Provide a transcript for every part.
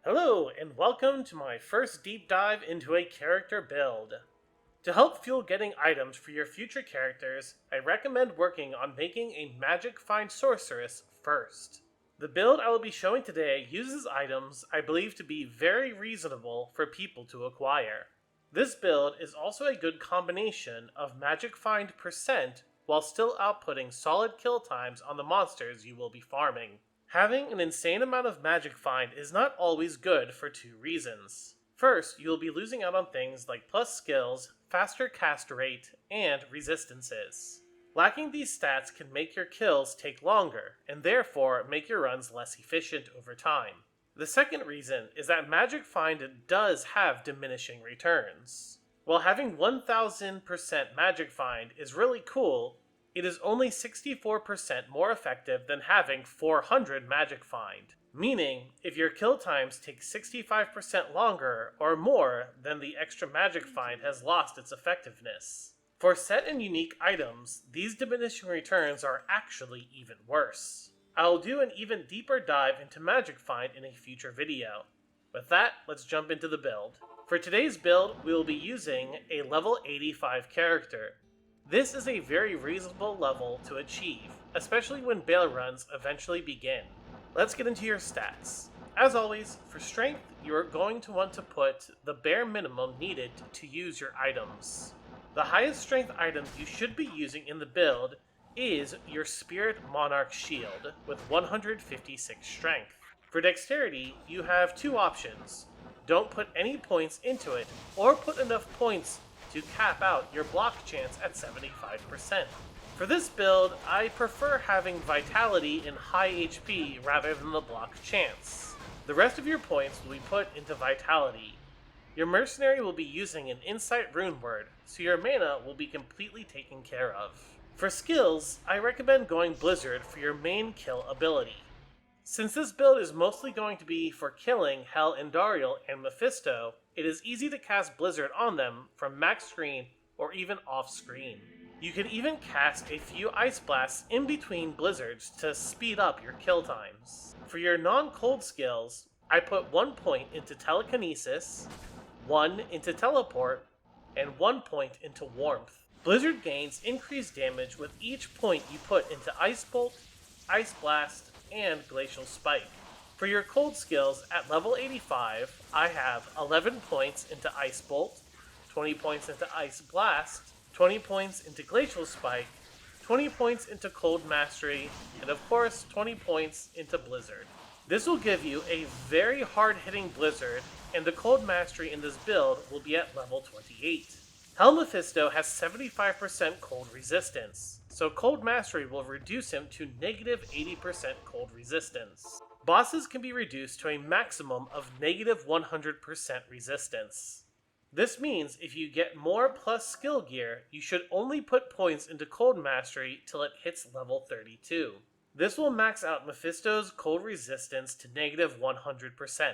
Hello, and welcome to my first deep dive into a character build. To help fuel getting items for your future characters, I recommend working on making a magic find sorceress first. The build I will be showing today uses items I believe to be very reasonable for people to acquire. This build is also a good combination of magic find percent while still outputting solid kill times on the monsters you will be farming. Having an insane amount of magic find is not always good for two reasons. First, you will be losing out on things like plus skills, faster cast rate, and resistances. Lacking these stats can make your kills take longer, and therefore make your runs less efficient over time. The second reason is that magic find does have diminishing returns. While having 1000% magic find is really cool, it is only 64% more effective than having 400 magic find, meaning if your kill times take 65% longer or more, then the extra magic find has lost its effectiveness. For set and unique items, these diminishing returns are actually even worse. I will do an even deeper dive into magic find in a future video. With that, let's jump into the build. For today's build, we will be using a level 85 character. This is a very reasonable level to achieve, especially when bail runs eventually begin. Let's get into your stats. As always, for strength, you are going to want to put the bare minimum needed to use your items. The highest strength item you should be using in the build is your Spirit Monarch Shield with 156 strength. For dexterity, you have two options. Don't put any points into it, or put enough points to cap out your block chance at 75%. For this build, I prefer having Vitality and high HP rather than the block chance. The rest of your points will be put into Vitality. Your Mercenary will be using an Insight Rune Word, so your mana will be completely taken care of. For skills, I recommend going Blizzard for your main kill ability. Since this build is mostly going to be for killing Hel Endariel and Mephisto, it is easy to cast Blizzard on them from max screen or even off screen. You can even cast a few Ice Blasts in between Blizzards to speed up your kill times. For your non-cold skills, I put 1 point into Telekinesis, 1 into Teleport, and 1 point into Warmth. Blizzard gains increased damage with each point you put into Ice Bolt, Ice Blast, and Glacial Spike. For your cold skills, at level 85, I have 11 points into Ice Bolt, 20 points into Ice Blast, 20 points into Glacial Spike, 20 points into Cold Mastery, and of course 20 points into Blizzard. This will give you a very hard-hitting Blizzard, and the Cold Mastery in this build will be at level 28. Hel Mephisto has 75% cold resistance, so Cold Mastery will reduce him to negative 80% cold resistance. Bosses can be reduced to a maximum of negative 100% resistance. This means if you get more plus skill gear, you should only put points into Cold Mastery till it hits level 32. This will max out Mephisto's cold resistance to negative 100%.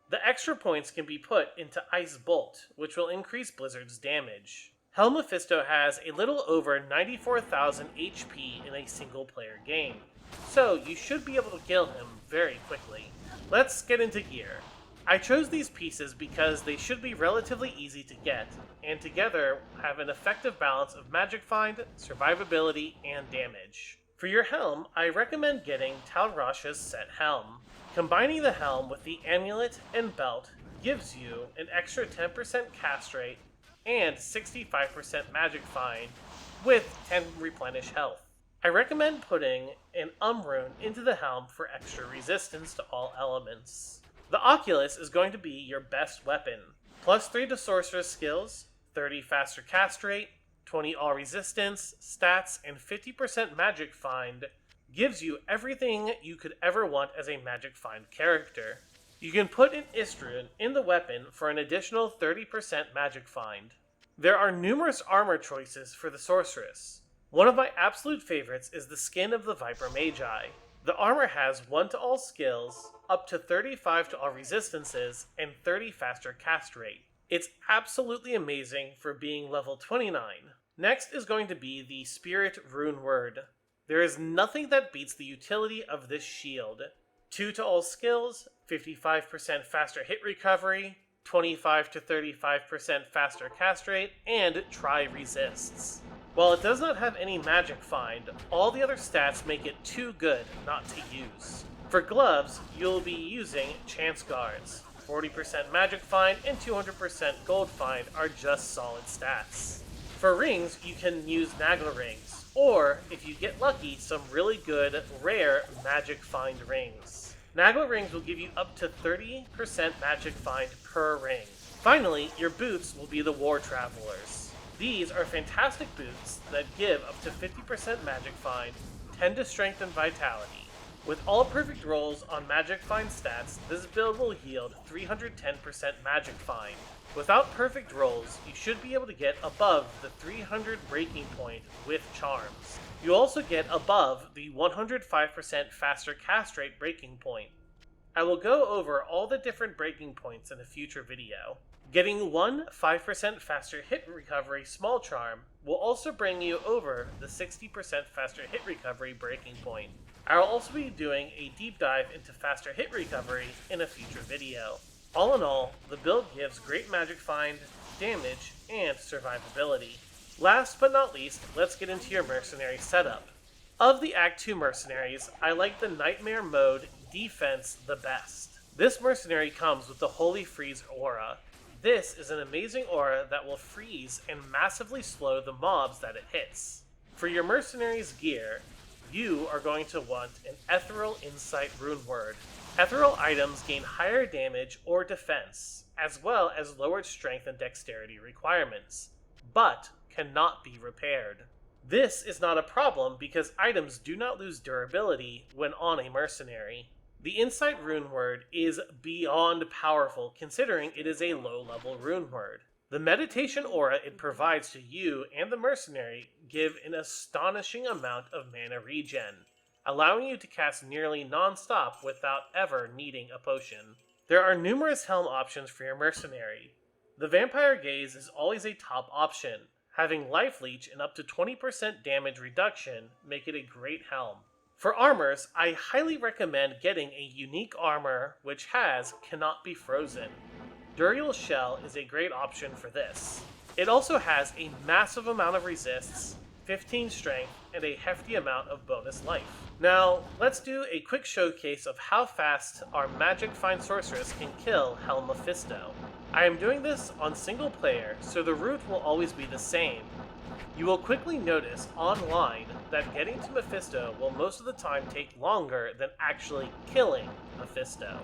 The extra points can be put into Ice Bolt, which will increase Blizzard's damage. Hel Mephisto has a little over 94,000 HP in a single player game, so you should be able to kill him very quickly. Let's get into gear. I chose these pieces because they should be relatively easy to get, and together have an effective balance of magic find, survivability, and damage. For your helm, I recommend getting Talrasha's set helm. Combining the helm with the amulet and belt gives you an extra 10% cast rate and 65% magic find with 10 replenish health. I recommend putting an rune into the helm for extra resistance to all elements. The Oculus is going to be your best weapon. Plus 3 to Sorceress skills, 30 faster cast rate, 20 all resistance, stats, and 50% magic find gives you everything you could ever want as a magic find character. You can put an Istrun in the weapon for an additional 30% magic find. There are numerous armor choices for the Sorceress. One of my absolute favorites is the skin of the Viper Magi. The armor has 1 to all skills, up to 35 to all resistances, and 30 faster cast rate. It's absolutely amazing for being level 29. Next is going to be the Spirit Rune Word. There is nothing that beats the utility of this shield. 2 to all skills, 55% faster hit recovery, 25 to 35% faster cast rate, and try resists. While it does not have any magic find, all the other stats make it too good not to use. For gloves, you'll be using chance guards. 40% magic find and 200% gold find are just solid stats. For rings, you can use Nagla rings, or if you get lucky, some really good, rare magic find rings. Nagla rings will give you up to 30% magic find per ring. Finally, your boots will be the War Travelers. These are fantastic boots that give up to 50% magic find, 10 to strength and vitality. With all perfect rolls on magic find stats, this build will yield 310% magic find. Without perfect rolls, you should be able to get above the 300 breaking point with charms. You also get above the 105% faster cast rate breaking point. I will go over all the different breaking points in a future video. Getting one 5% faster hit recovery small charm will also bring you over the 60% faster hit recovery breaking point. I will also be doing a deep dive into faster hit recovery in a future video. All in all, the build gives great magic find, damage, and survivability. Last but not least, let's get into your Mercenary setup. Of the Act 2 Mercenaries, I like the Nightmare Mode defense the best. This Mercenary comes with the Holy Freeze aura. This is an amazing aura that will freeze and massively slow the mobs that it hits. For your Mercenary's gear, you are going to want an Ethereal Insight rune word. Ethereal items gain higher damage or defense, as well as lowered strength and dexterity requirements, but cannot be repaired. This is not a problem because items do not lose durability when on a Mercenary. The Insight rune word is beyond powerful considering it is a low-level rune word. The meditation aura it provides to you and the Mercenary give an astonishing amount of mana regen, allowing you to cast nearly non-stop without ever needing a potion. There are numerous helm options for your Mercenary. The Vampire Gaze is always a top option. Having Life Leech and up to 20% damage reduction make it a great helm. For armors, I highly recommend getting a unique armor which has Cannot Be Frozen. Duriel's Shell is a great option for this. It also has a massive amount of resists, 15 strength, and a hefty amount of bonus life. Now, let's do a quick showcase of how fast our Magic Find Sorceress can kill Hell Mephisto. I am doing this on single player, so the route will always be the same. You will quickly notice online that getting to Mephisto will most of the time take longer than actually killing Mephisto.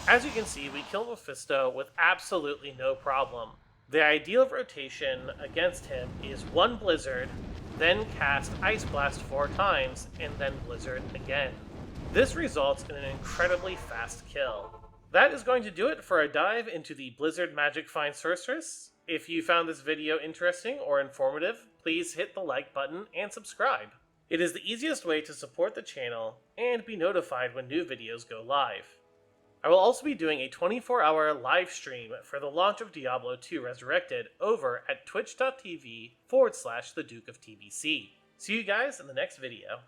As you can see, we kill Mephisto with absolutely no problem. The ideal rotation against him is one Blizzard, then cast Ice Blast 4 times, and then Blizzard again. This results in an incredibly fast kill. That is going to do it for a dive into the Blizzard Magic Find Sorceress. If you found this video interesting or informative, please hit the like button and subscribe. It is the easiest way to support the channel and be notified when new videos go live. I will also be doing a 24-hour live stream for the launch of Diablo 2 Resurrected over at twitch.tv/the Duke of TBC. See you guys in the next video.